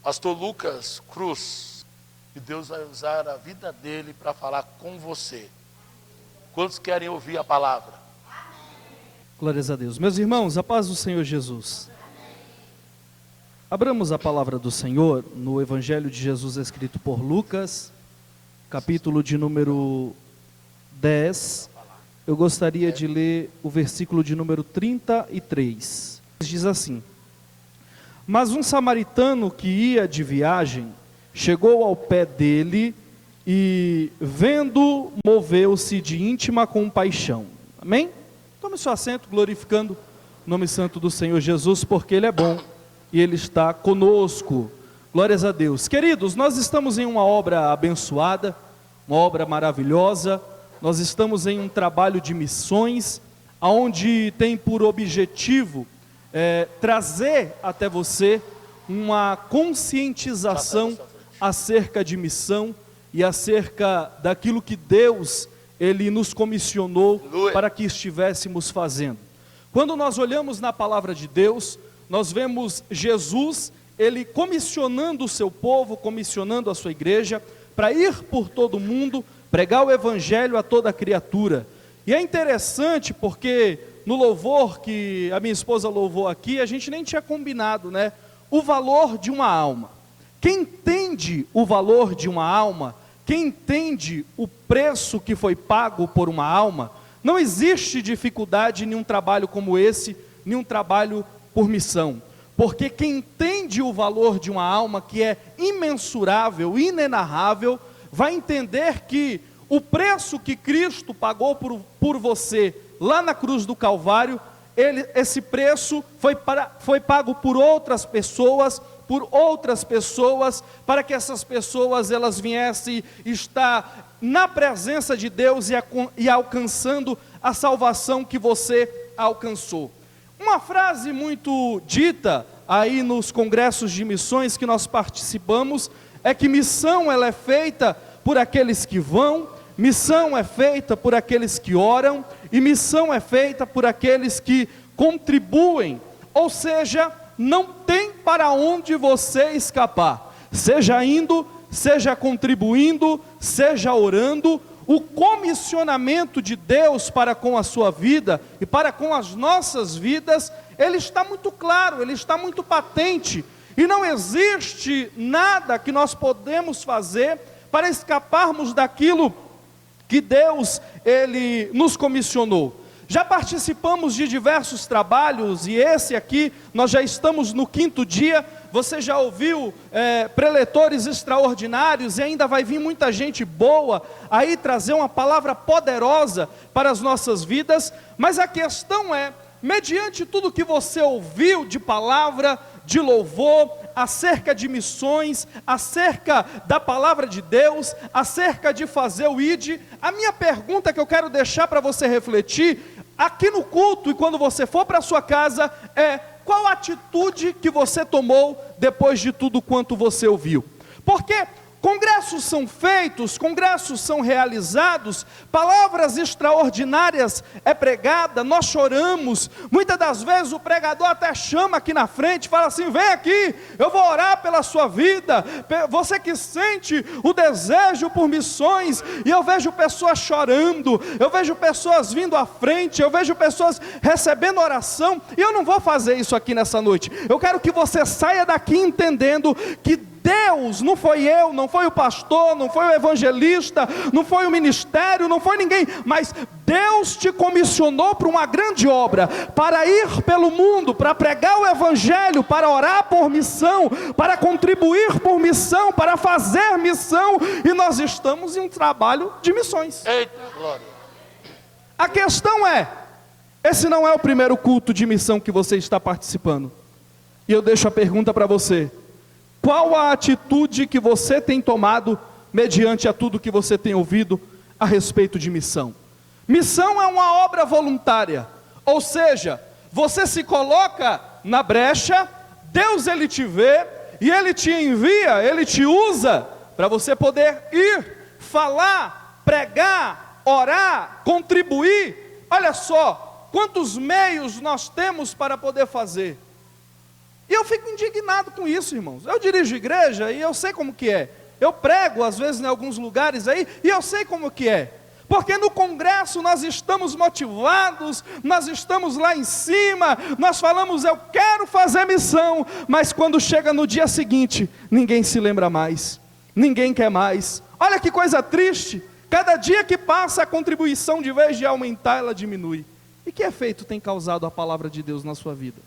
Pastor Lucas Cruz, que Deus vai usar a vida dele para falar com você. Quantos querem ouvir a palavra? Glórias a Deus. Meus irmãos, a paz do Senhor Jesus. Abramos a palavra do Senhor no Evangelho de Jesus escrito por Lucas, capítulo de número 10. Eu gostaria de ler o versículo de número 33. Diz assim: Mas um samaritano que ia de viagem, chegou ao pé dele e, vendo, moveu-se de íntima compaixão. Amém? Tome seu assento, glorificando o nome santo do Senhor Jesus, porque Ele é bom e Ele está conosco. Glórias a Deus. Queridos, nós estamos em uma obra abençoada, uma obra maravilhosa. Nós estamos em um trabalho de missões, onde tem por objetivo trazer até você uma conscientização acerca de missão e acerca daquilo que Deus Ele nos comissionou para que estivéssemos fazendo. Quando nós olhamos na palavra de Deus, nós vemos Jesus, Ele comissionando o seu povo, comissionando a sua igreja, para ir por todo mundo, pregar o evangelho a toda criatura. E é interessante porque no louvor que a minha esposa louvou aqui, a gente nem tinha combinado, né? O valor de uma alma. Quem entende o valor de uma alma, quem entende o preço que foi pago por uma alma, não existe dificuldade em um trabalho como esse, em um trabalho por missão. Porque quem entende o valor de uma alma, que é imensurável, inenarrável, vai entender que o preço que Cristo pagou por você, lá na cruz do Calvário, esse preço foi pago por outras pessoas, para que essas pessoas elas viessem estar na presença de Deus e alcançando a salvação que você alcançou. Uma frase muito dita aí nos congressos de missões que nós participamos, é que missão ela é feita por aqueles que vão, missão é feita por aqueles que oram, e missão é feita por aqueles que contribuem. Ou seja, não tem para onde você escapar, seja indo, seja contribuindo, seja orando. O comissionamento de Deus para com a sua vida e para com as nossas vidas, ele está muito claro, ele está muito patente, e não existe nada que nós podemos fazer para escaparmos daquilo que Deus ele nos comissionou. Já participamos de diversos trabalhos, e esse aqui, nós já estamos no 5º dia. Você já ouviu preletores extraordinários, e ainda vai vir muita gente boa aí trazer uma palavra poderosa para as nossas vidas. Mas a questão é, mediante tudo que você ouviu de palavra, de louvor, acerca de missões, acerca da palavra de Deus, acerca de fazer o ID, a minha pergunta que eu quero deixar para você refletir, aqui no culto e quando você for para a sua casa, é: qual a atitude que você tomou depois de tudo quanto você ouviu? Porque congressos são feitos, congressos são realizados, palavras extraordinárias é pregada, nós choramos, muitas das vezes o pregador até chama aqui na frente, fala assim: vem aqui, eu vou orar pela sua vida, você que sente o desejo por missões. E eu vejo pessoas chorando, eu vejo pessoas vindo à frente, eu vejo pessoas recebendo oração, e eu não vou fazer isso aqui nessa noite. Eu quero que você saia daqui entendendo que Deus, não foi eu, não foi o pastor, não foi o evangelista, não foi o ministério, não foi ninguém, mas Deus te comissionou para uma grande obra, para ir pelo mundo, para pregar o evangelho, para orar por missão, para contribuir por missão, para fazer missão, e nós estamos em um trabalho de missões. Eita, glória. A questão é, esse não é o primeiro culto de missão que você está participando, e eu deixo a pergunta para você: qual a atitude que você tem tomado mediante a tudo que você tem ouvido a respeito de missão? Missão é uma obra voluntária, ou seja, você se coloca na brecha, Deus ele te vê, e ele te envia, ele te usa, para você poder ir, falar, pregar, orar, contribuir. Olha só, quantos meios nós temos para poder fazer. E eu fico indignado com isso, irmãos. Eu dirijo igreja e eu sei como que é. Eu prego, às vezes, em alguns lugares aí, e eu sei como que é. Porque no congresso nós estamos motivados, nós estamos lá em cima, nós falamos, eu quero fazer missão, mas quando chega no dia seguinte, ninguém se lembra mais, ninguém quer mais. Olha que coisa triste, cada dia que passa a contribuição, de vez de aumentar, ela diminui. E que efeito tem causado a palavra de Deus na sua vida?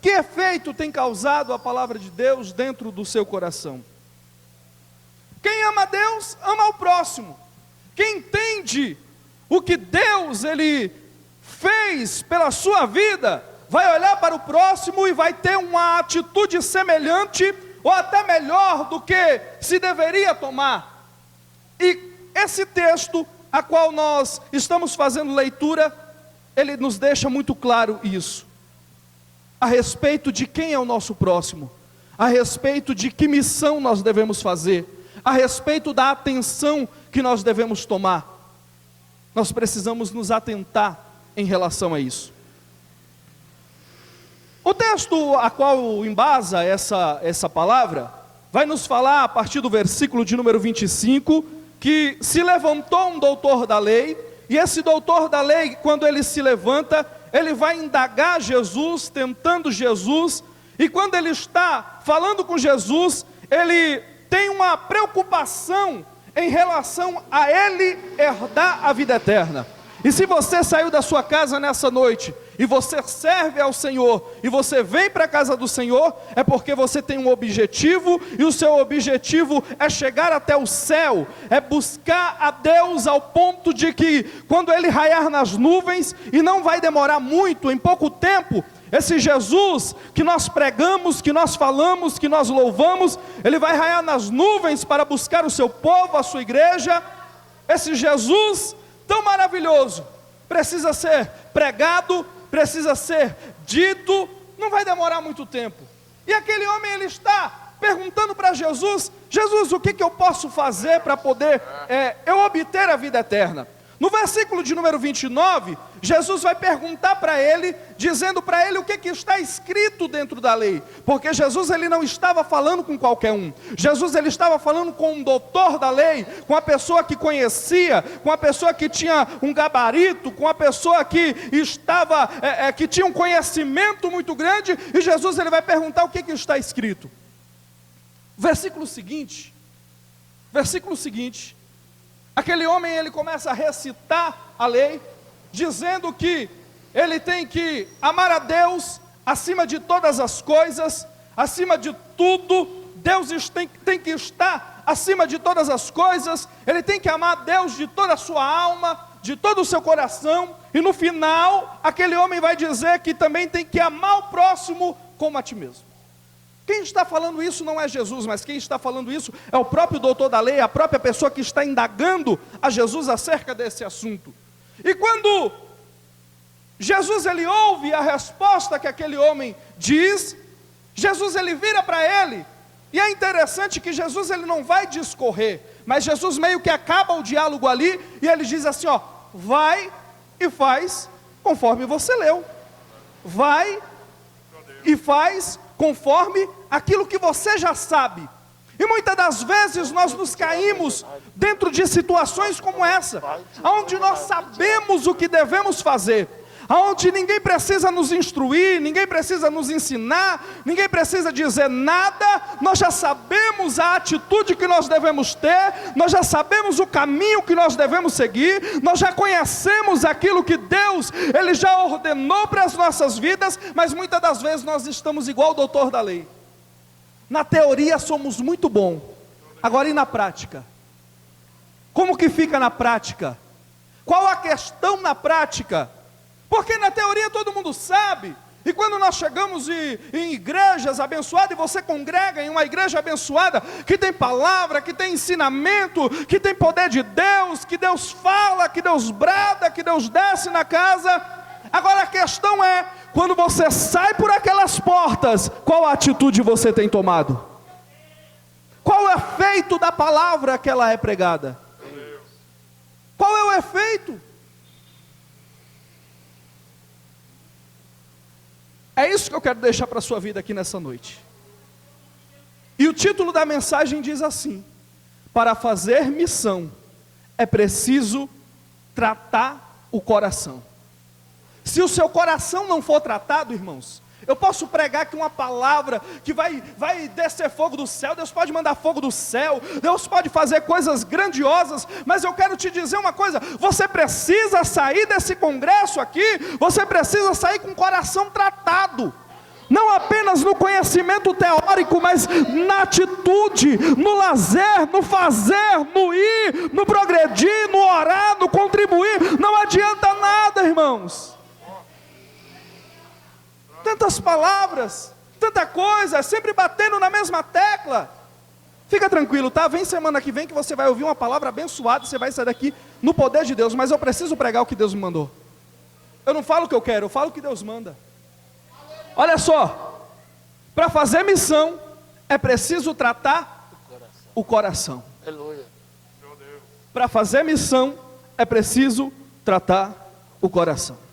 Que efeito tem causado a palavra de Deus dentro do seu coração? Quem ama a Deus, ama o próximo. Quem entende o que Deus Ele fez pela sua vida, vai olhar para o próximo e vai ter uma atitude semelhante, ou até melhor do que se deveria tomar. E esse texto, a qual nós estamos fazendo leitura, ele nos deixa muito claro isso. A respeito de quem é o nosso próximo, a respeito de que missão nós devemos fazer, a respeito da atenção que nós devemos tomar. Nós precisamos nos atentar em relação a isso. O texto a qual embasa essa palavra, vai nos falar a partir do versículo de número 25, que se levantou um doutor da lei, e esse doutor da lei, quando ele se levanta, ele vai indagar Jesus, tentando Jesus, e quando ele está falando com Jesus, ele tem uma preocupação em relação a ele herdar a vida eterna. E se você saiu da sua casa nessa noite, e você serve ao Senhor, e você vem para a casa do Senhor, é porque você tem um objetivo, e o seu objetivo é chegar até o céu, é buscar a Deus ao ponto de que, quando Ele raiar nas nuvens, e não vai demorar muito, em pouco tempo, esse Jesus que nós pregamos, que nós falamos, que nós louvamos, Ele vai raiar nas nuvens para buscar o seu povo, a sua igreja. Esse Jesus tão maravilhoso precisa ser pregado, precisa ser dito, não vai demorar muito tempo. E aquele homem, ele está perguntando para Jesus: Jesus, o que eu posso fazer para poder eu obter a vida eterna? No versículo de número 29, Jesus vai perguntar para ele, dizendo para ele o que está escrito dentro da lei, porque Jesus ele não estava falando com qualquer um, Jesus ele estava falando com um doutor da lei, com a pessoa que conhecia, com a pessoa que tinha um gabarito, com a pessoa que estava, que tinha um conhecimento muito grande, e Jesus ele vai perguntar o que está escrito. Versículo seguinte, aquele homem ele começa a recitar a lei, dizendo que ele tem que amar a Deus acima de todas as coisas, acima de tudo. Deus tem que estar acima de todas as coisas, ele tem que amar a Deus de toda a sua alma, de todo o seu coração, e no final, aquele homem vai dizer que também tem que amar o próximo como a ti mesmo. Quem está falando isso não é Jesus, mas quem está falando isso é o próprio doutor da lei, a própria pessoa que está indagando a Jesus acerca desse assunto. E quando Jesus ele ouve a resposta que aquele homem diz, Jesus ele vira para ele, e é interessante que Jesus ele não vai discorrer, mas Jesus meio que acaba o diálogo ali, e ele diz assim, ó, vai e faz conforme você leu, vai e faz conforme aquilo que você já sabe. E muitas das vezes nós nos caímos dentro de situações como essa, onde nós sabemos o que devemos fazer, onde ninguém precisa nos instruir, ninguém precisa nos ensinar, ninguém precisa dizer nada, nós já sabemos a atitude que nós devemos ter, nós já sabemos o caminho que nós devemos seguir, nós já conhecemos aquilo que Deus, Ele já ordenou para as nossas vidas, mas muitas das vezes nós estamos igual o doutor da lei. Na teoria somos muito bons, agora e na prática? Como que fica na prática? Qual a questão na prática? Porque na teoria todo mundo sabe, e quando nós chegamos em igrejas abençoadas, e você congrega em uma igreja abençoada, que tem palavra, que tem ensinamento, que tem poder de Deus, que Deus fala, que Deus brada, que Deus desce na casa. Agora a questão é, quando você sai por aquelas portas, qual a atitude você tem tomado? Qual o efeito da palavra que ela é pregada? Qual é o efeito? É isso que eu quero deixar para a sua vida aqui nessa noite. E o título da mensagem diz assim: para fazer missão, é preciso tratar o coração. Se o seu coração não for tratado, irmãos, eu posso pregar aqui uma palavra que vai descer fogo do céu, Deus pode mandar fogo do céu, Deus pode fazer coisas grandiosas, mas eu quero te dizer uma coisa: você precisa sair desse congresso aqui, você precisa sair com o coração tratado, não apenas no conhecimento teórico, mas na atitude, no lazer, no fazer, no ir, no progredir, no orar, no contribuir. Não adianta nada, irmãos. Tantas palavras, tanta coisa, sempre batendo na mesma tecla. Fica tranquilo, tá? Vem semana que vem que você vai ouvir uma palavra abençoada, você vai sair daqui no poder de Deus, mas eu preciso pregar o que Deus me mandou. Eu não falo o que eu quero, eu falo o que Deus manda. Olha só, para fazer missão, é preciso tratar o coração. Aleluia. Para fazer missão, é preciso tratar o coração.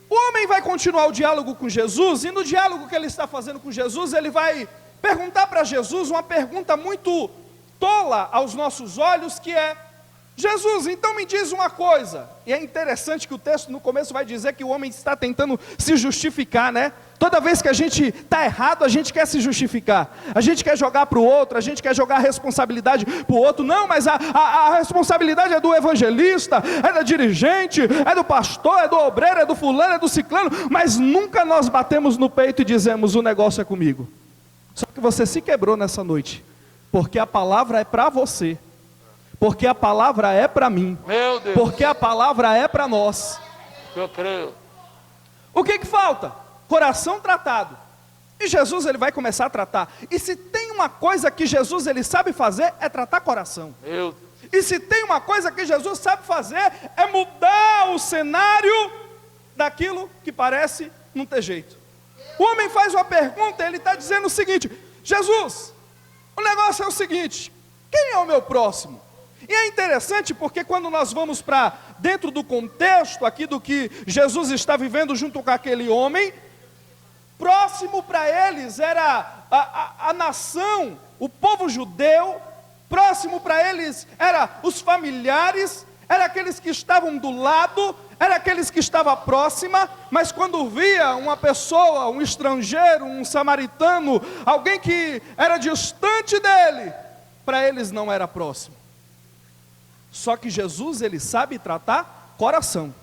O homem vai continuar o diálogo com Jesus, e no diálogo que ele está fazendo com Jesus, ele vai perguntar para Jesus uma pergunta muito tola aos nossos olhos, que é: Jesus, então me diz uma coisa. E é interessante que o texto no começo vai dizer que o homem está tentando se justificar, né? Toda vez que a gente está errado, a gente quer se justificar, a gente quer jogar para o outro, a gente quer jogar a responsabilidade para o outro. Não, mas a responsabilidade é do evangelista, é da dirigente, é do pastor, é do obreiro, é do fulano, é do ciclano. Mas nunca nós batemos no peito e dizemos: o negócio é comigo. Só que você se quebrou nessa noite, porque a palavra é para você, porque a palavra é para mim, Meu Deus. porque a palavra é para nós. Eu creio. O que falta? Coração tratado. E Jesus, ele vai começar a tratar. E se tem uma coisa que Jesus, ele sabe fazer, é tratar coração. Meu Deus. E se tem uma coisa que Jesus sabe fazer, é mudar o cenário daquilo que parece não ter jeito. O homem faz uma pergunta, ele está dizendo o seguinte: Jesus, o negócio é o seguinte, quem é o meu próximo? E é interessante porque quando nós vamos para dentro do contexto aqui do que Jesus está vivendo junto com aquele homem, próximo para eles era a nação, o povo judeu. Próximo para eles era os familiares, era aqueles que estavam do lado, era aqueles que estavam próxima. Mas quando via uma pessoa, um estrangeiro, um samaritano, alguém que era distante dele, para eles não era próximo. Só que Jesus, ele sabe tratar coração.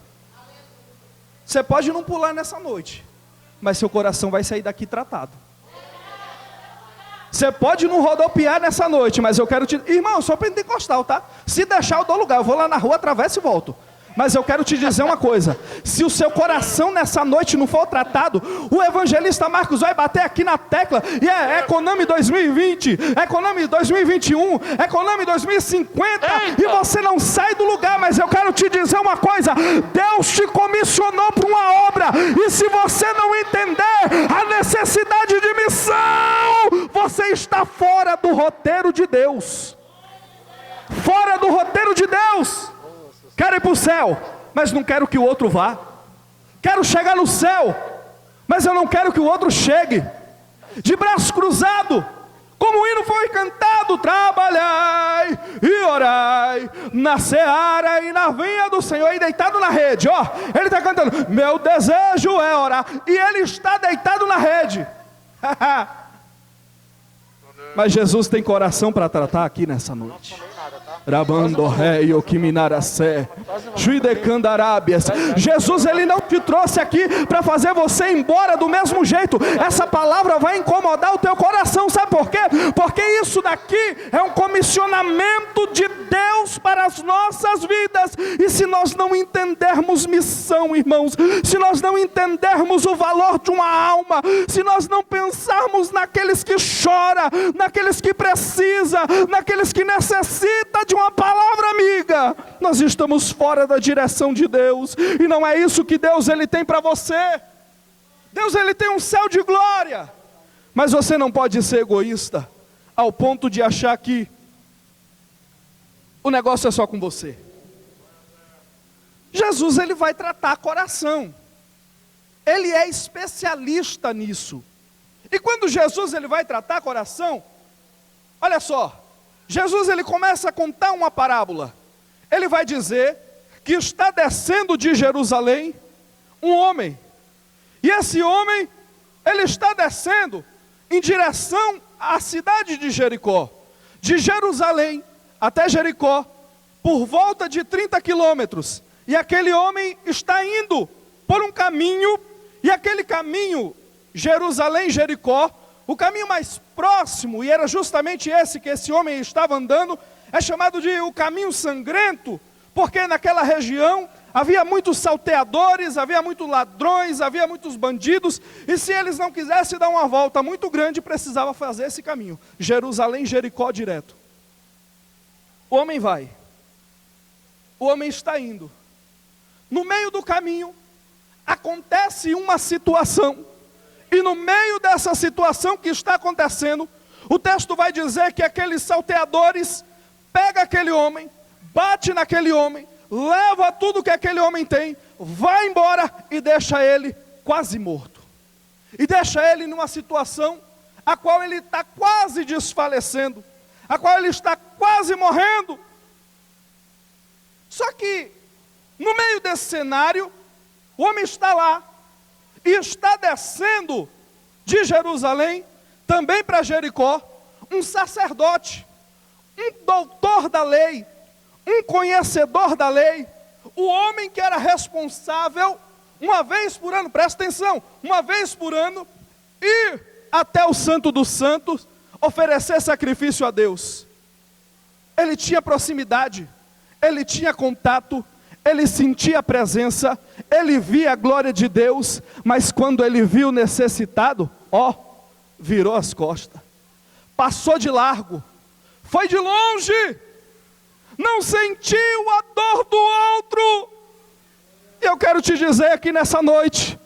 Você pode não pular nessa noite, mas seu coração vai sair daqui tratado. Você pode não rodopiar nessa noite, mas eu quero te... Irmão, eu sou pentecostal, tá? Se deixar eu dou lugar, eu vou lá na rua, atravesso e volto. Mas eu quero te dizer uma coisa: se o seu coração nessa noite não for tratado, o evangelista Marcos vai bater aqui na tecla, e é Econome 2020, Econome 2021, Econome 2050, e você não sai do lugar. Mas eu quero te dizer uma coisa: Deus te comissionou para uma obra, e se você não entender a necessidade de missão, você está fora do roteiro de Deus. Fora do roteiro de Deus. Quero ir para o céu, mas não quero que o outro vá. Quero chegar no céu, mas eu não quero que o outro chegue. De braço cruzado, como o hino foi cantado: trabalhai e orai na seara e na vinha do Senhor. E deitado na rede, ó, ele está cantando: meu desejo é orar. E ele está deitado na rede. Mas Jesus tem coração para tratar aqui nessa noite. Rabando rei o Kiminaracé, Juidecandarábias. Jesus, ele não te trouxe aqui para fazer você ir embora do mesmo jeito. Essa palavra vai incomodar o teu coração, sabe por quê? Porque isso daqui é um comissionamento de Deus para as nossas vidas. E se nós não entendermos missão, irmãos, se nós não entendermos o valor de uma alma, se nós não pensarmos naqueles que choram, naqueles que precisam, naqueles que necessitam de uma palavra amiga, nós estamos fora da direção de Deus. E não é isso que Deus, ele tem para você. Deus, ele tem um céu de glória, mas você não pode ser egoísta ao ponto de achar que o negócio é só com você. Jesus ele vai tratar coração. Ele é especialista nisso. E quando Jesus ele vai tratar coração, olha só, Jesus ele começa a contar uma parábola. Ele vai dizer que está descendo de Jerusalém um homem. E esse homem, ele está descendo em direção à cidade de Jericó. De Jerusalém até Jericó, por volta de 30 quilômetros. E aquele homem está indo por um caminho, e aquele caminho, Jerusalém-Jericó, o caminho mais próximo, e era justamente esse que esse homem estava andando, é chamado de o caminho sangrento, porque naquela região havia muitos salteadores, havia muitos ladrões, havia muitos bandidos, e se eles não quisessem dar uma volta muito grande, precisava fazer esse caminho, Jerusalém-Jericó direto. O homem vai, o homem está indo, no meio do caminho, acontece uma situação, e no meio dessa situação que está acontecendo, o texto vai dizer que aqueles salteadores pegam aquele homem, bate naquele homem, leva tudo que aquele homem tem, vai embora e deixa ele quase morto. E deixa ele numa situação a qual ele está quase desfalecendo, a qual ele está quase morrendo. Só que, no meio desse cenário, o homem está lá, e está descendo de Jerusalém, também para Jericó, um sacerdote, um doutor da lei, um conhecedor da lei, o homem que era responsável, uma vez por ano, presta atenção, uma vez por ano, ir até o Santo dos Santos, oferecer sacrifício a Deus. Ele tinha proximidade, ele tinha contato, ele sentia a presença, ele via a glória de Deus, mas quando ele viu o necessitado, virou as costas, passou de largo, foi de longe, não sentiu a dor do outro. E eu quero te dizer aqui nessa noite,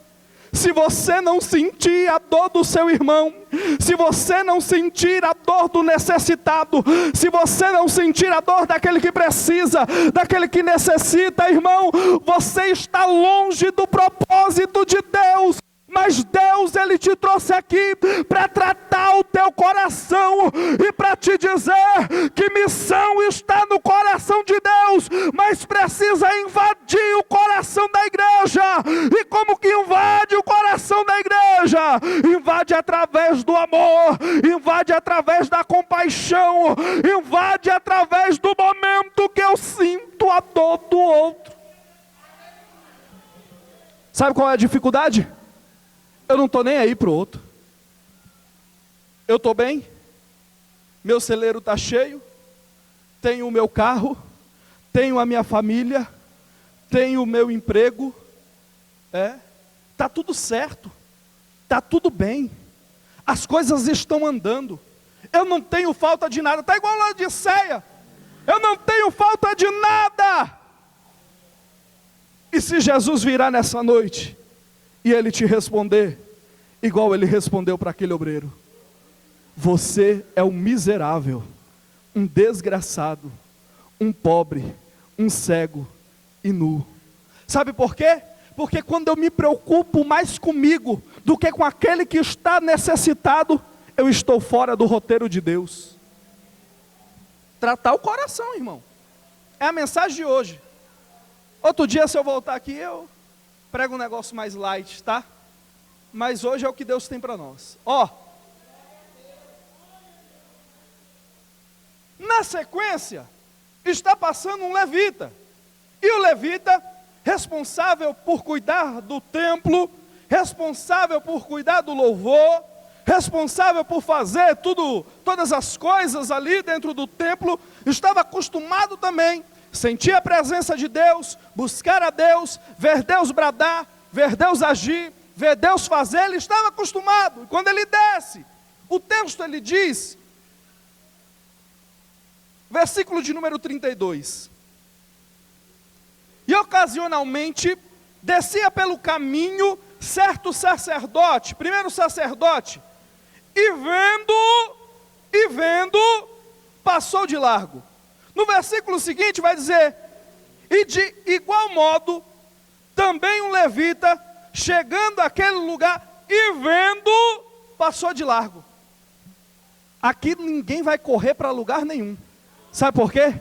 se você não sentir a dor do seu irmão, se você não sentir a dor do necessitado, se você não sentir a dor daquele que precisa, daquele que necessita, irmão, você está longe do propósito de Deus. Mas Deus, Ele te trouxe aqui para tratar o teu coração e para te dizer que missão está no coração de Deus, mas precisa invadir o coração da igreja. E como que invade o coração da igreja? Invade através do amor, invade através da compaixão, invade através do momento que eu sinto a dor do outro. Sabe qual é a dificuldade? Eu não estou nem aí para o outro. Eu estou bem, meu celeiro está cheio, tenho o meu carro, tenho a minha família, tenho o meu emprego, está tudo certo, está tudo bem, as coisas estão andando, eu não tenho falta de nada, está igual a Laodiceia, eu não tenho falta de nada. E se Jesus virá nessa noite, e ele te responder, igual ele respondeu para aquele obreiro: você é um miserável, um desgraçado, um pobre, um cego e nu. Sabe por quê? Porque quando eu me preocupo mais comigo do que com aquele que está necessitado, eu estou fora do roteiro de Deus. Tratar o coração, irmão, é a mensagem de hoje. Outro dia, se eu voltar aqui, eu prego um negócio mais light, tá? Mas hoje é o que Deus tem para nós. Na sequência, está passando um levita. E o levita, responsável por cuidar do templo, responsável por cuidar do louvor, responsável por fazer todas as coisas ali dentro do templo, estava acostumado também, sentir a presença de Deus, buscar a Deus, ver Deus bradar, ver Deus agir, ver Deus fazer. Ele estava acostumado. E quando ele desce, o texto ele diz, versículo de número 32, e ocasionalmente descia pelo caminho certo sacerdote, primeiro sacerdote, e vendo, passou de largo. No versículo seguinte vai dizer, E de igual modo, também um levita, chegando àquele lugar e vendo, passou de largo. Aqui ninguém vai correr para lugar nenhum. Sabe por quê?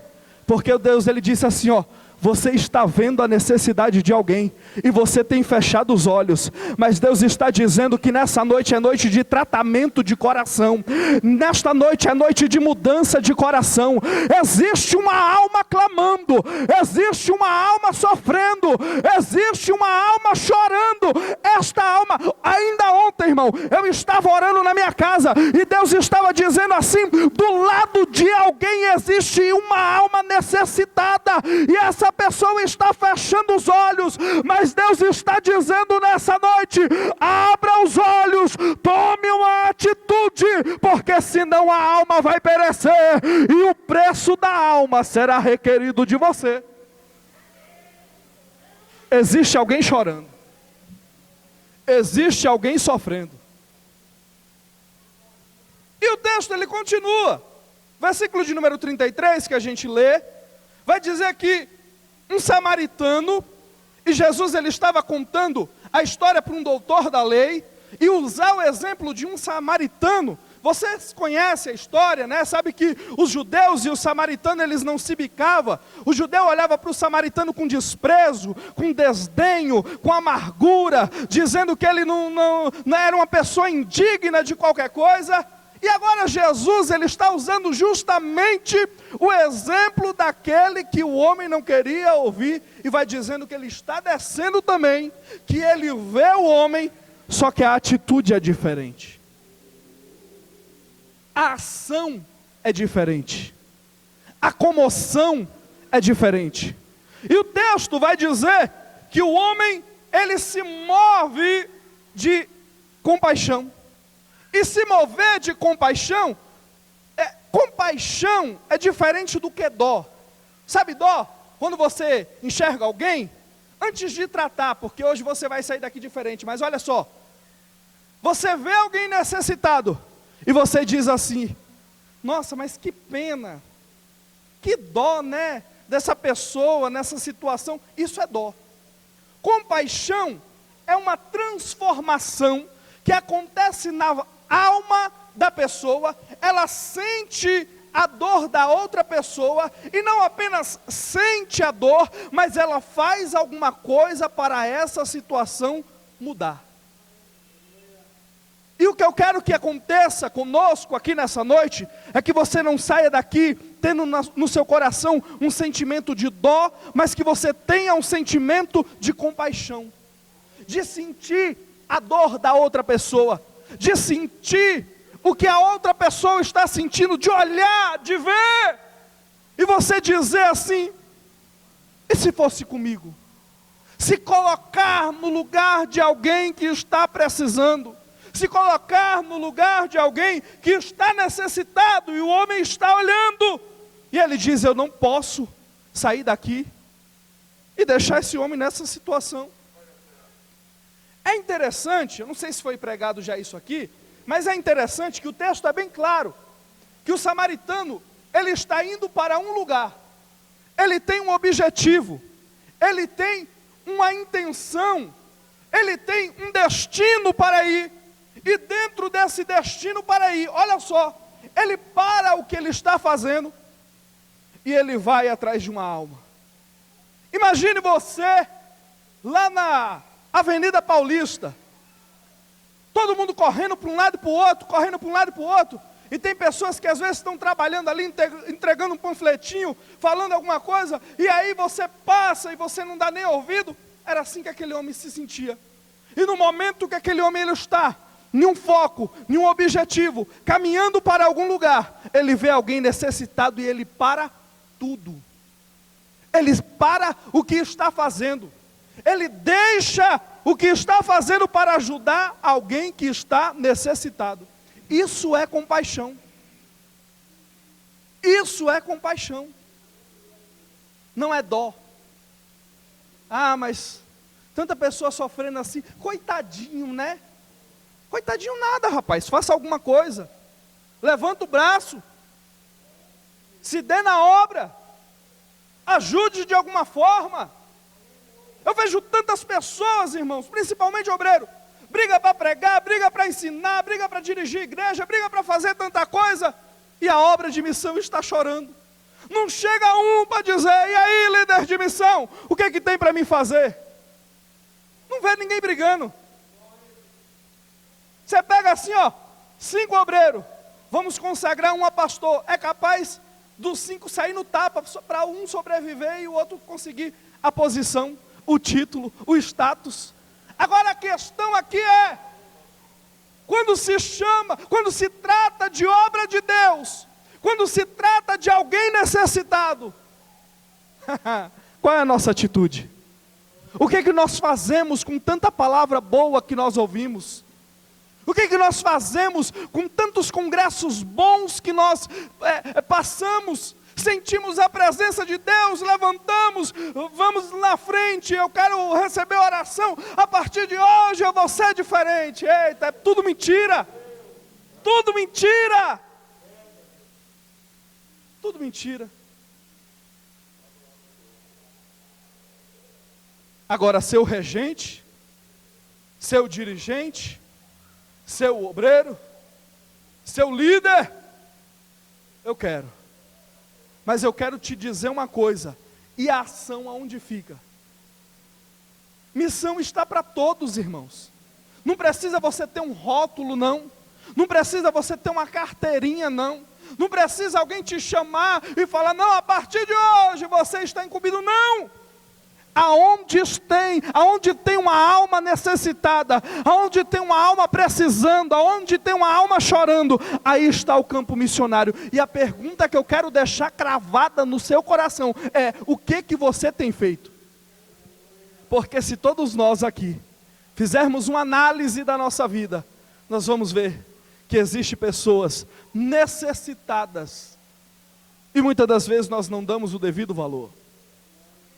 Porque o Deus, ele disse assim, ó: você está vendo a necessidade de alguém e você tem fechado os olhos, mas Deus está dizendo que nessa noite é noite de tratamento de coração, nesta noite é noite de mudança de coração. Existe uma alma clamando, existe uma alma sofrendo, existe uma alma chorando. Esta alma, ainda ontem, irmão, eu estava orando na minha casa e Deus estava dizendo assim: do lado de alguém existe uma alma necessitada, e essa pessoa está fechando os olhos, mas Deus está dizendo nessa noite: abra os olhos, tome uma atitude, porque senão a alma vai perecer, e o preço da alma será requerido de você. Existe alguém chorando, existe alguém sofrendo. E o texto ele continua, versículo de número 33 que a gente lê, vai dizer que um samaritano, e Jesus ele estava contando a história para um doutor da lei, e usar o exemplo de um samaritano. Vocês conhecem a história, né? Sabe que os judeus e os samaritanos, eles não se bicavam. O judeu olhava para o samaritano com desprezo, com desdenho, com amargura, dizendo que ele não era uma pessoa indigna de qualquer coisa. E agora Jesus, ele está usando justamente o exemplo daquele que o homem não queria ouvir, e vai dizendo que ele está descendo também, que ele vê o homem, só que a atitude é diferente. A ação é diferente. A comoção é diferente. E o texto vai dizer que o homem, ele se move de compaixão. E se mover de compaixão, compaixão é diferente do que dó. Sabe dó? Quando você enxerga alguém, antes de tratar, porque hoje você vai sair daqui diferente, mas olha só, você vê alguém necessitado, e você diz assim: nossa, mas que pena, que dó, né, dessa pessoa, nessa situação. Isso é dó. Compaixão é uma transformação que acontece na alma da pessoa. Ela sente a dor da outra pessoa, e não apenas sente a dor, mas ela faz alguma coisa para essa situação mudar. E o que eu quero que aconteça conosco aqui nessa noite, é que você não saia daqui tendo no seu coração um sentimento de dó, mas que você tenha um sentimento de compaixão, de sentir a dor da outra pessoa, de sentir o que a outra pessoa está sentindo, de olhar, de ver, e você dizer assim: e se fosse comigo? Se colocar no lugar de alguém que está precisando, se colocar no lugar de alguém que está necessitado, e o homem está olhando, e ele diz: eu não posso sair daqui e deixar esse homem nessa situação. É interessante, eu não sei se foi pregado já isso aqui, mas é interessante que o texto é bem claro, que o samaritano, ele está indo para um lugar, ele tem um objetivo, ele tem uma intenção, ele tem um destino para ir, e dentro desse destino para ir, olha só, ele para o que ele está fazendo, e ele vai atrás de uma alma. Imagine você, lá na Avenida Paulista, todo mundo correndo para um lado e para o outro, correndo para um lado e para o outro, e tem pessoas que às vezes estão trabalhando ali, entregando um panfletinho, falando alguma coisa, e aí você passa e você não dá nem ouvido. Era assim que aquele homem se sentia. E no momento que aquele homem ele está em um foco, em um objetivo, caminhando para algum lugar, ele vê alguém necessitado e ele para tudo. Ele para o que está fazendo. Ele deixa o que está fazendo para ajudar alguém que está necessitado. Isso é compaixão. Isso é compaixão. Não é dó. Ah, mas tanta pessoa sofrendo assim, coitadinho, né? Coitadinho nada, rapaz, faça alguma coisa. Levanta o braço. Se dê na obra. Ajude de alguma forma. Eu vejo tantas pessoas, irmãos, principalmente obreiro, briga para pregar, briga para ensinar, briga para dirigir igreja, briga para fazer tanta coisa, e a obra de missão está chorando. Não chega um para dizer: e aí, líder de missão, o que tem para mim fazer? Não vê ninguém brigando. Você pega assim, 5 obreiros, vamos consagrar um a pastor. É capaz dos 5 sair no tapa, para um sobreviver e o outro conseguir a posição, o título, o status. Agora a questão aqui é, quando se trata de obra de Deus, quando se trata de alguém necessitado, qual é a nossa atitude? O que nós fazemos com tanta palavra boa que nós ouvimos? O que nós fazemos com tantos congressos bons que nós passamos? Sentimos a presença de Deus, levantamos, vamos na frente, eu quero receber oração, a partir de hoje eu vou ser diferente. Eita, é tudo mentira, tudo mentira, tudo mentira. Agora, seu regente, seu dirigente, seu obreiro, seu líder, eu quero. Mas eu quero te dizer uma coisa: e a ação aonde fica? Missão está para todos, irmãos. Não precisa você ter um rótulo, não. Não precisa você ter uma carteirinha, não. Não precisa alguém te chamar e falar: não, a partir de hoje você está incumbido. Não! Aonde tem uma alma necessitada, aonde tem uma alma precisando, aonde tem uma alma chorando, aí está o campo missionário. E a pergunta que eu quero deixar cravada no seu coração é: o que você tem feito? Porque se todos nós aqui fizermos uma análise da nossa vida, nós vamos ver que existem pessoas necessitadas, e muitas das vezes nós não damos o devido valor.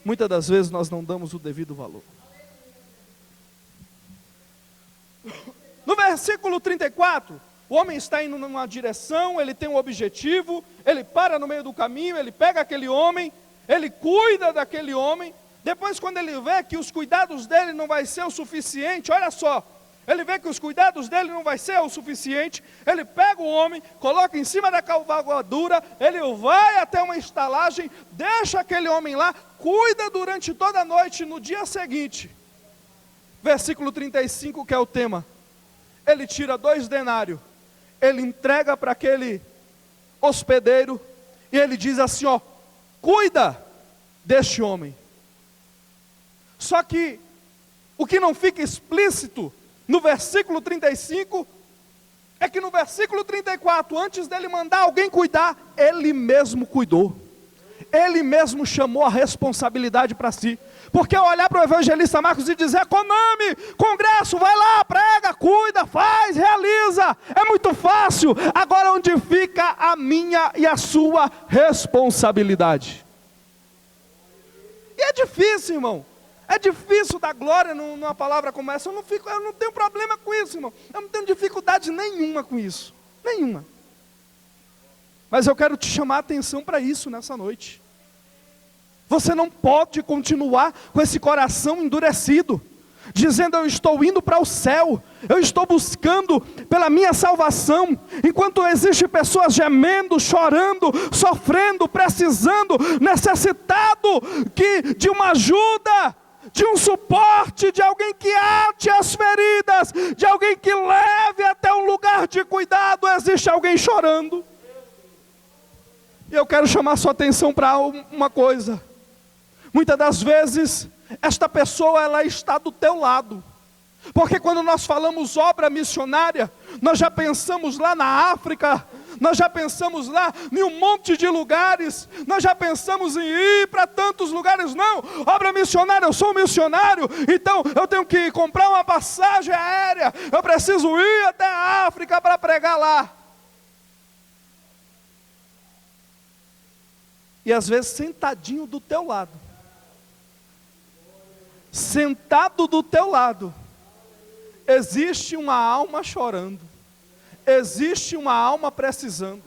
Muitas das vezes nós não damos o devido valor. No versículo 34, o homem está indo numa direção, ele tem um objetivo, ele para no meio do caminho, ele pega aquele homem, ele cuida daquele homem. Depois, quando ele vê que os cuidados dele não vai ser o suficiente, olha só, ele vê que os cuidados dele não vai ser o suficiente, ele pega o homem, coloca em cima da cavalgadura, ele vai até uma estalagem, deixa aquele homem lá, cuida durante toda a noite. No dia seguinte, versículo 35, que é o tema, ele tira 2 denários, ele entrega para aquele hospedeiro, e ele diz assim: cuida deste homem. Só que, o que não fica explícito no versículo 35, é que no versículo 34, antes dele mandar alguém cuidar, ele mesmo cuidou. Ele mesmo chamou a responsabilidade para si. Porque ao olhar para o evangelista Marcos e dizer: Coname, congresso, vai lá, prega, cuida, faz, realiza, é muito fácil. Agora onde fica a minha e a sua responsabilidade? E é difícil, irmão. É difícil dar glória numa palavra como essa. Eu não tenho problema com isso, irmão. Eu não tenho dificuldade nenhuma com isso. Nenhuma. Mas eu quero te chamar a atenção para isso nessa noite. Você não pode continuar com esse coração endurecido, dizendo: eu estou indo para o céu, eu estou buscando pela minha salvação, enquanto existem pessoas gemendo, chorando, sofrendo, precisando, necessitado de uma ajuda, de um suporte, de alguém que ate as feridas, de alguém que leve até um lugar de cuidado. Existe alguém chorando. E eu quero chamar sua atenção para uma coisa. Muitas das vezes, esta pessoa, ela está do teu lado. Porque quando nós falamos obra missionária, nós já pensamos lá na África, nós já pensamos lá em um monte de lugares, nós já pensamos em ir para tantos lugares. Não, obra missionária, eu sou um missionário, então eu tenho que comprar uma passagem aérea, eu preciso ir até a África para pregar lá. E às vezes sentadinho do teu lado, sentado do teu lado, existe uma alma chorando, existe uma alma precisando.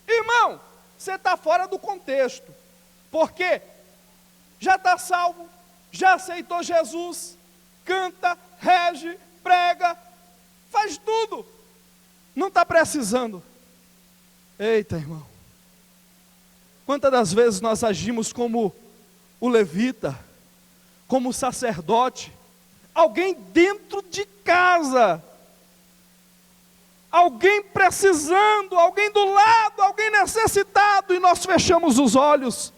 Irmão, você está fora do contexto. Por quê? Já está salvo, já aceitou Jesus, canta, rege, prega, faz tudo, não está precisando. Eita, irmão, quantas das vezes nós agimos como o levita, como o sacerdote, alguém dentro de casa, alguém precisando, alguém do lado, alguém necessitado, e nós fechamos os olhos.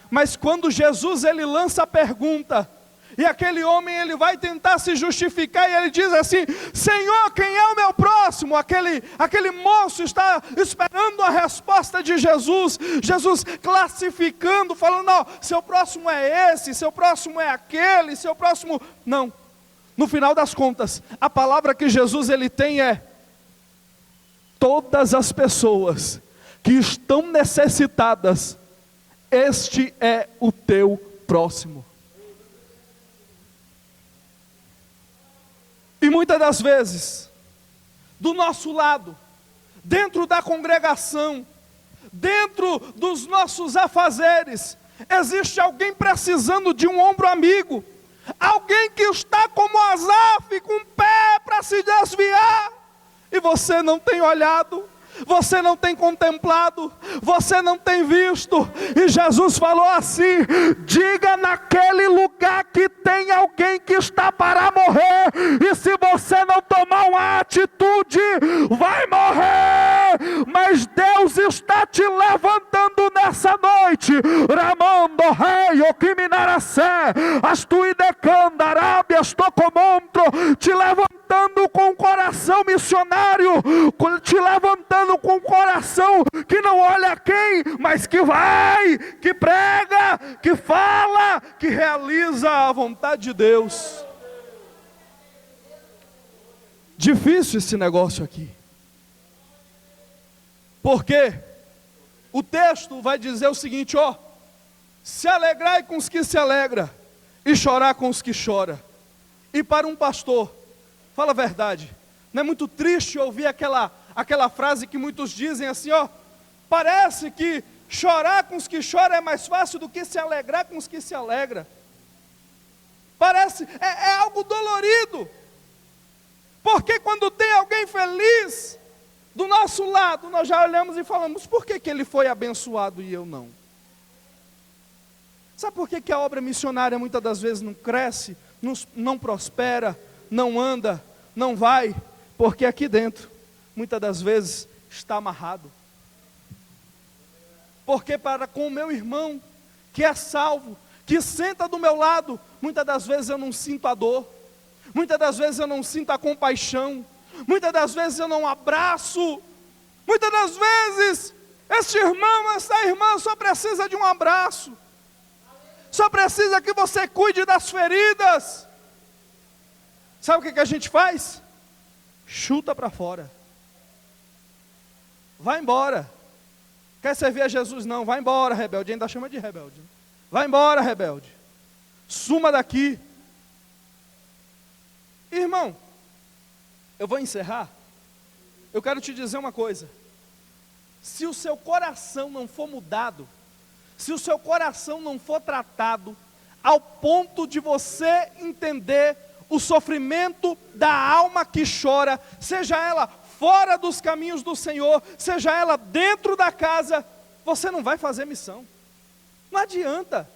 Mas quando Jesus ele lança a pergunta, e aquele homem ele vai tentar se justificar, e ele diz assim: Senhor, quem é o meu próximo? Aquele moço está esperando a resposta de Jesus, Jesus classificando, falando: não, seu próximo é esse, seu próximo é aquele, seu próximo... Não, no final das contas, a palavra que Jesus ele tem é: todas as pessoas que estão necessitadas, este é o teu próximo. E muitas das vezes, do nosso lado, dentro da congregação, dentro dos nossos afazeres, existe alguém precisando de um ombro amigo, alguém que está como Asaf, com o pé para se desviar, e você não tem olhado, você não tem contemplado, você não tem visto. E Jesus falou assim: diga naquele lugar que tem alguém que está para morrer, e se você não tomar uma atitude, vai morrer. Mas Deus está te levantando nessa noite. Ramando rei, o que minaracé, as tuidecanda, arábias, tocomontro, te levantando com o coração missionário, te levantando com o coração que não olha quem, mas que vai, que prega, que fala, que realiza a vontade de Deus. Difícil esse negócio aqui, porque o texto vai dizer o seguinte: ó, se alegrai com os que se alegram, e chorar com os que choram. E para um pastor, fala a verdade, não é muito triste ouvir aquela frase que muitos dizem assim, ó: parece que chorar com os que choram é mais fácil do que se alegrar com os que se alegram. Parece, é algo dolorido, porque quando tem alguém feliz do nosso lado, nós já olhamos e falamos: por que ele foi abençoado e eu não? Sabe por que a obra missionária muitas das vezes não cresce, não prospera, não anda, não vai? Porque aqui dentro, muitas das vezes, está amarrado. Porque para com o meu irmão, que é salvo, que senta do meu lado, muitas das vezes eu não sinto a dor, muitas das vezes eu não sinto a compaixão, muitas das vezes eu não abraço, muitas das vezes, este irmão, essa irmã só precisa de um abraço, só precisa que você cuide das feridas. Sabe o que a gente faz? Chuta para fora. Vai embora. Quer servir a Jesus? Não, vai embora, rebelde. Ainda chama de rebelde. Vai embora, rebelde. Suma daqui. Irmão, eu vou encerrar. Eu quero te dizer uma coisa. Se o seu coração não for mudado, se o seu coração não for tratado ao ponto de você entender o sofrimento da alma que chora, seja ela fora dos caminhos do Senhor, seja ela dentro da casa, você não vai fazer missão. Não adianta.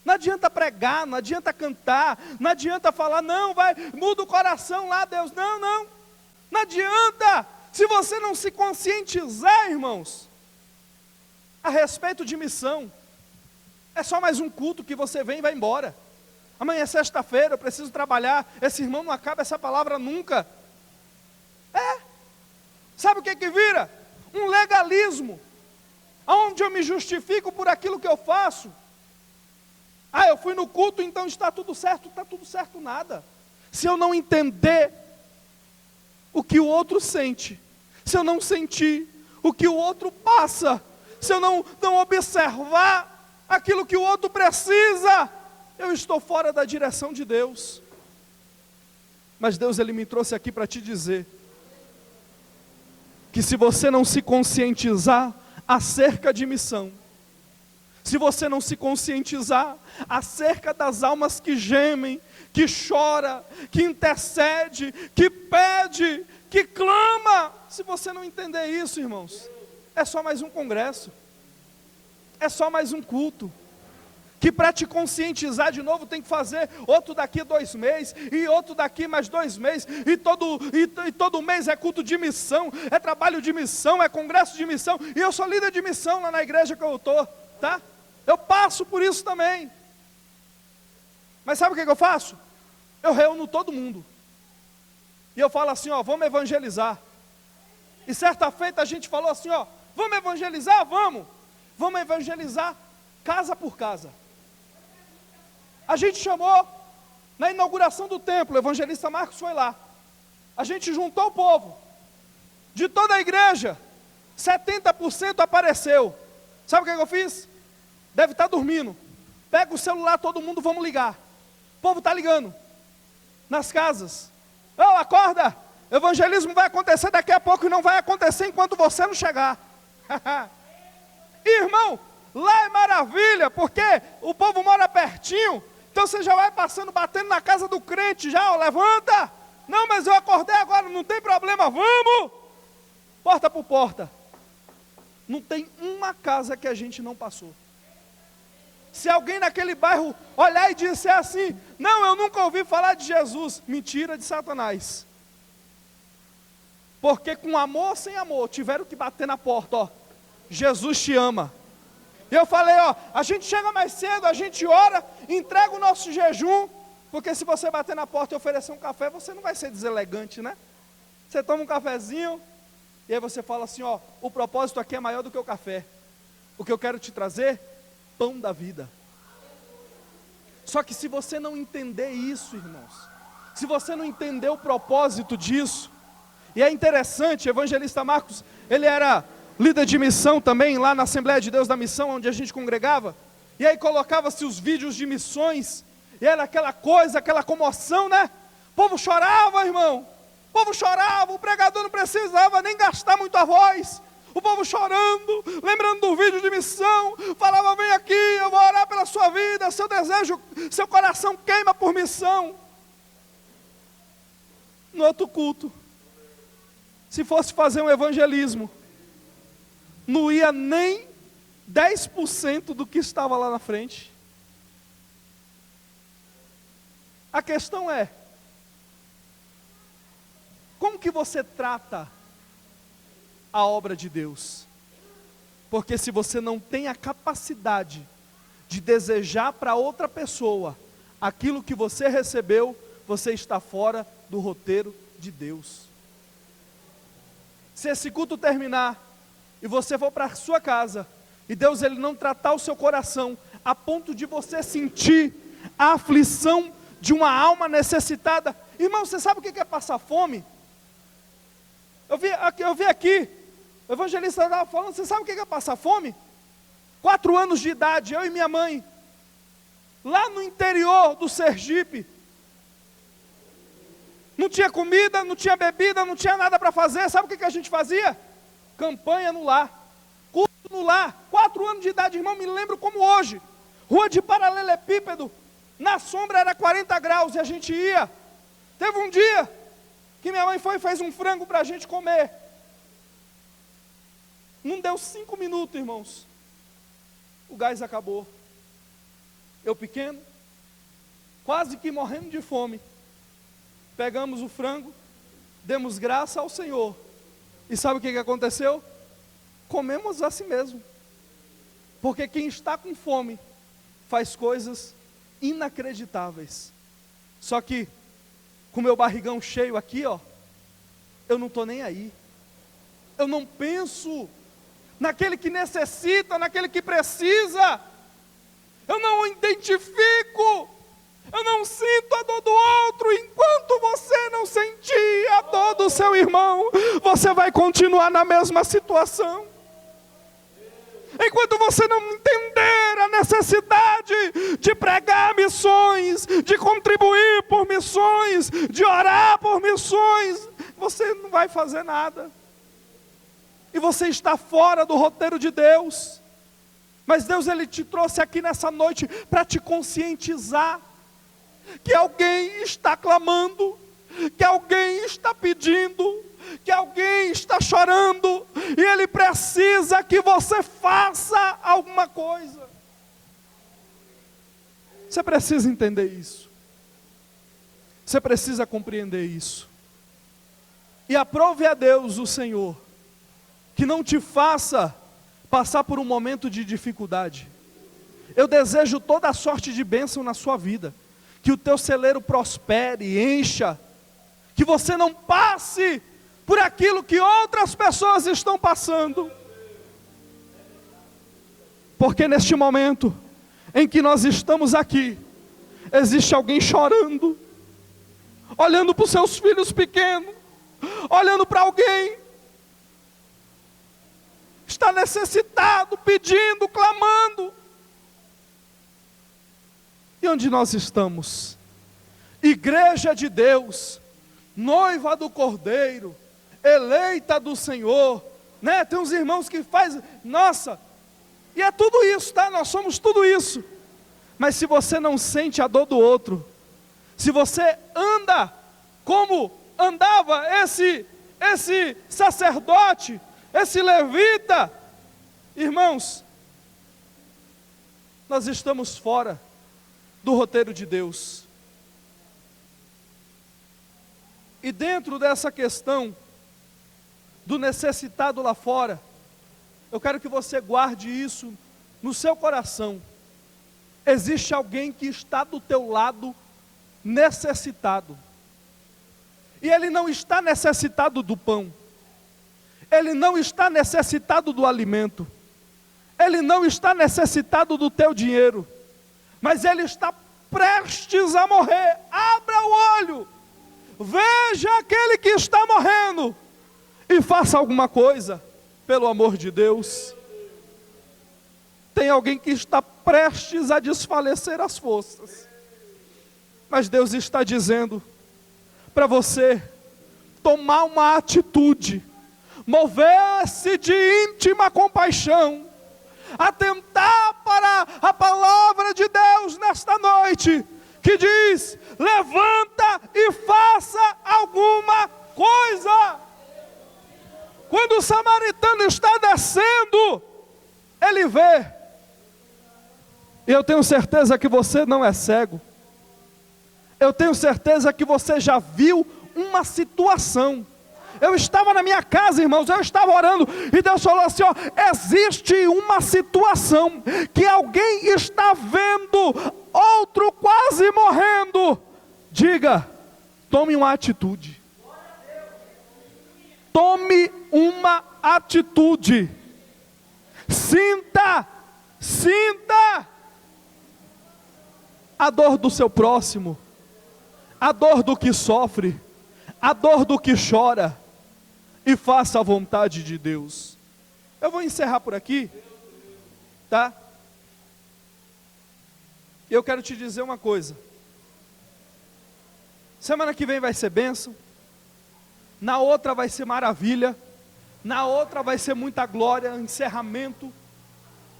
Não adianta pregar, não adianta cantar, não adianta falar: não, vai, muda o coração lá, Deus. Não, não. Não adianta. Se você não se conscientizar, irmãos, a respeito de missão, é só mais um culto que você vem e vai embora. Amanhã é sexta-feira, eu preciso trabalhar. Esse irmão não acaba essa palavra nunca. Sabe o que vira? Um legalismo, onde eu me justifico por aquilo que eu faço. Eu fui no culto, então está tudo certo. Está tudo certo nada. Se eu não entender o que o outro sente, se eu não sentir o que o outro passa, se eu não observar aquilo que o outro precisa, eu estou fora da direção de Deus. Mas Deus, Ele me trouxe aqui para te dizer que se você não se conscientizar acerca de missão, se você não se conscientizar acerca das almas que gemem, que chora, que intercede, que pede, que clama. Se você não entender isso, irmãos, é só mais um congresso, é só mais um culto, que para te conscientizar de novo tem que fazer outro daqui 2 meses, e outro daqui mais 2 meses, e todo mês é culto de missão, é trabalho de missão, é congresso de missão, e eu sou líder de missão lá na igreja que eu estou, tá? Eu passo por isso também. Mas sabe o que eu faço? Eu reúno todo mundo. E eu falo assim, ó, vamos evangelizar. E certa feita a gente falou assim, ó, vamos evangelizar? Vamos. Vamos evangelizar casa por casa. A gente chamou, na inauguração do templo, o evangelista Marcos foi lá. A gente juntou o povo. De toda a igreja, 70% apareceu. Sabe o que eu fiz? Deve estar dormindo. Pega o celular, todo mundo, vamos ligar. O povo está ligando. Nas casas. Ô, acorda! Evangelismo vai acontecer daqui a pouco e não vai acontecer enquanto você não chegar. Irmão, lá é maravilha, porque o povo mora pertinho. Então você já vai passando, batendo na casa do crente, já, ó, levanta. Não, mas eu acordei agora, não tem problema, vamos. Porta por porta. Não tem uma casa que a gente não passou. Se alguém naquele bairro olhar e disser assim, não, eu nunca ouvi falar de Jesus, mentira de Satanás. Porque com amor ou sem amor, tiveram que bater na porta, ó, Jesus te ama. E eu falei, ó, a gente chega mais cedo, a gente ora, entrega o nosso jejum, porque se você bater na porta e oferecer um café, você não vai ser deselegante, né? Você toma um cafezinho, e aí você fala assim, ó, o propósito aqui é maior do que o café. O que eu quero te trazer, pão da vida. Só que se você não entender isso, irmãos, se você não entender o propósito disso, e é interessante, o evangelista Marcos, ele era líder de missão também, lá na Assembleia de Deus da Missão, onde a gente congregava, e aí colocava-se os vídeos de missões, e era aquela coisa, aquela comoção, né? O povo chorava, irmão, o povo chorava, o pregador não precisava nem gastar muito a voz, o povo chorando, lembrando do vídeo de missão, falava, vem aqui, eu vou orar pela sua vida, seu desejo, seu coração queima por missão. No outro culto, se fosse fazer um evangelismo, não ia nem 10% do que estava lá na frente. A questão é, como que você trata a obra de Deus? Porque se você não tem a capacidade de desejar para outra pessoa aquilo que você recebeu, você está fora do roteiro de Deus. Se esse culto terminar e você for para a sua casa e Deus ele não tratar o seu coração a ponto de você sentir a aflição de uma alma necessitada, irmão, você sabe o que é passar fome? Eu vi aqui, o evangelista estava falando, você sabe o que é passar fome? 4 anos de idade, eu e minha mãe, lá no interior do Sergipe, não tinha comida, não tinha bebida, não tinha nada para fazer, sabe o que a gente fazia? Campanha no lar, culto no lar, 4 anos de idade, irmão, me lembro como hoje, rua de paralelepípedo, na sombra era 40 graus e a gente ia. Teve um dia que minha mãe foi e fez um frango para a gente comer. Não deu 5 minutos, irmãos. O gás acabou. Eu pequeno, quase que morrendo de fome. Pegamos o frango, demos graça ao Senhor. E sabe o que aconteceu? Comemos assim mesmo. Porque quem está com fome faz coisas inacreditáveis. Só que com meu barrigão cheio aqui, ó, eu não estou nem aí. Eu não penso naquele que necessita, naquele que precisa. Eu não identifico, eu não sinto a dor do outro. Enquanto você não sentir a dor do seu irmão, você vai continuar na mesma situação. Enquanto você não entender a necessidade de pregar missões, de contribuir por missões, de orar por missões, você não vai fazer nada. E você está fora do roteiro de Deus. Mas Deus, Ele te trouxe aqui nessa noite para te conscientizar que alguém está clamando, que alguém está pedindo, que alguém está chorando, e Ele precisa que você faça alguma coisa. Você precisa entender isso. Você precisa compreender isso. E aprove a Deus, o Senhor, que não te faça passar por um momento de dificuldade. Eu desejo toda a sorte de bênção na sua vida, que o teu celeiro prospere, encha, que você não passe por aquilo que outras pessoas estão passando, porque neste momento em que nós estamos aqui, existe alguém chorando, olhando para os seus filhos pequenos, olhando para alguém, está necessitado, pedindo, clamando. E onde nós estamos? Igreja de Deus, noiva do Cordeiro, eleita do Senhor, né? Tem uns irmãos que fazem, nossa, e é tudo isso, tá? Nós somos tudo isso. Mas se você não sente a dor do outro, se você anda como andava esse sacerdote, esse levita, irmãos, nós estamos fora do roteiro de Deus. E dentro dessa questão do necessitado lá fora, eu quero que você guarde isso no seu coração. Existe alguém que está do teu lado necessitado. E ele não está necessitado do pão. Ele não está necessitado do alimento. Ele não está necessitado do teu dinheiro. Mas ele está prestes a morrer. Abra o olho. Veja aquele que está morrendo. E faça alguma coisa, pelo amor de Deus. Tem alguém que está prestes a desfalecer as forças. Mas Deus está dizendo para você tomar uma atitude, mover-se de íntima compaixão, atentar para a palavra de Deus nesta noite, que diz: levanta e faça alguma coisa. Quando o samaritano está descendo, ele vê, e eu tenho certeza que você não é cego, eu tenho certeza que você já viu uma situação. Eu estava na minha casa, irmãos, eu estava orando, e Deus falou assim, ó, existe uma situação, que alguém está vendo, outro quase morrendo. Diga, tome uma atitude. Tome uma atitude. Sinta a dor do seu próximo, a dor do que sofre, a dor do que chora, e faça a vontade de Deus. Eu vou encerrar por aqui, tá? Eu quero te dizer uma coisa. Semana que vem vai ser bênção, na outra vai ser maravilha, na outra vai ser muita glória, encerramento,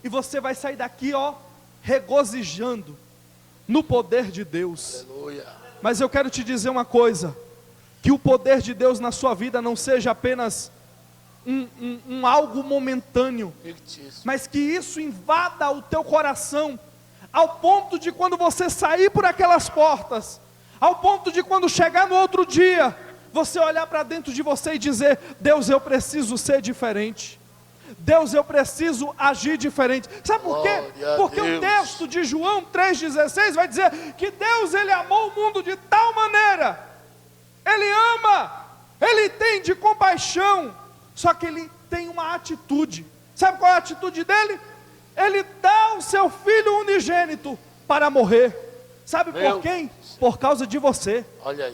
e você vai sair daqui, ó, regozijando no poder de Deus. Aleluia. Mas eu quero te dizer uma coisa, que o poder de Deus na sua vida não seja apenas um algo momentâneo, mas que isso invada o teu coração, ao ponto de quando você sair por aquelas portas, ao ponto de quando chegar no outro dia, você olhar para dentro de você e dizer: Deus, eu preciso ser diferente. Deus, eu preciso agir diferente. Sabe por quê? Porque o texto de João 3,16 vai dizer que Deus, Ele amou o mundo de tal maneira, Ele ama, Ele tem de compaixão, só que Ele tem uma atitude. Sabe qual é a atitude dEle? Ele dá o seu Filho unigênito para morrer. Sabe por quem? Por causa de você,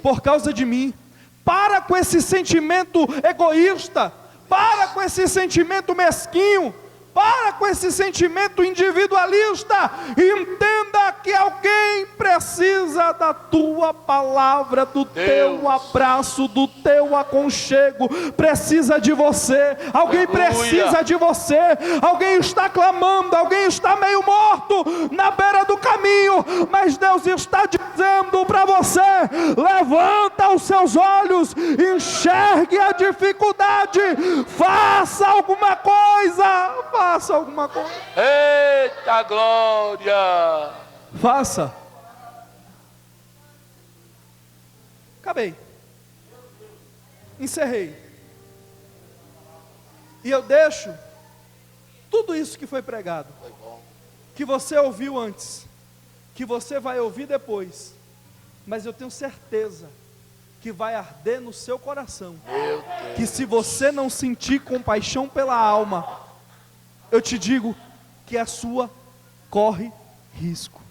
por causa de mim. Para com esse sentimento egoísta, para com esse sentimento mesquinho, para com esse sentimento individualista, e entenda Entenda que alguém precisa da tua palavra, do teu abraço, do teu aconchego, precisa de você, alguém precisa de você, alguém está clamando, alguém está meio morto na beira do caminho, mas Deus está dizendo para você: levanta os seus olhos, enxergue a dificuldade, faça alguma coisa, faça alguma coisa. Eita glória! Faça. Acabei. Encerrei. E eu deixo tudo isso que foi pregado, que você ouviu antes, que você vai ouvir depois, mas eu tenho certeza que vai arder no seu coração, que se você não sentir compaixão pela alma, eu te digo que a sua corre risco.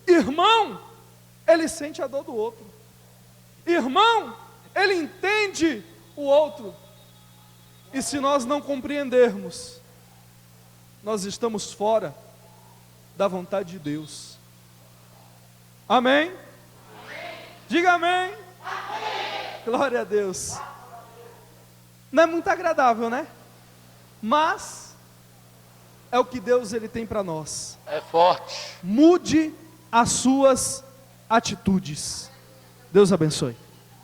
Irmão, ele sente a dor do outro. Irmão, ele entende o outro. E se nós não compreendermos, nós estamos fora da vontade de Deus. Amém? Diga amém. Glória a Deus. Não é muito agradável, né? Mas é o que Deus ele tem para nós. É forte. Mude as suas atitudes. Deus abençoe.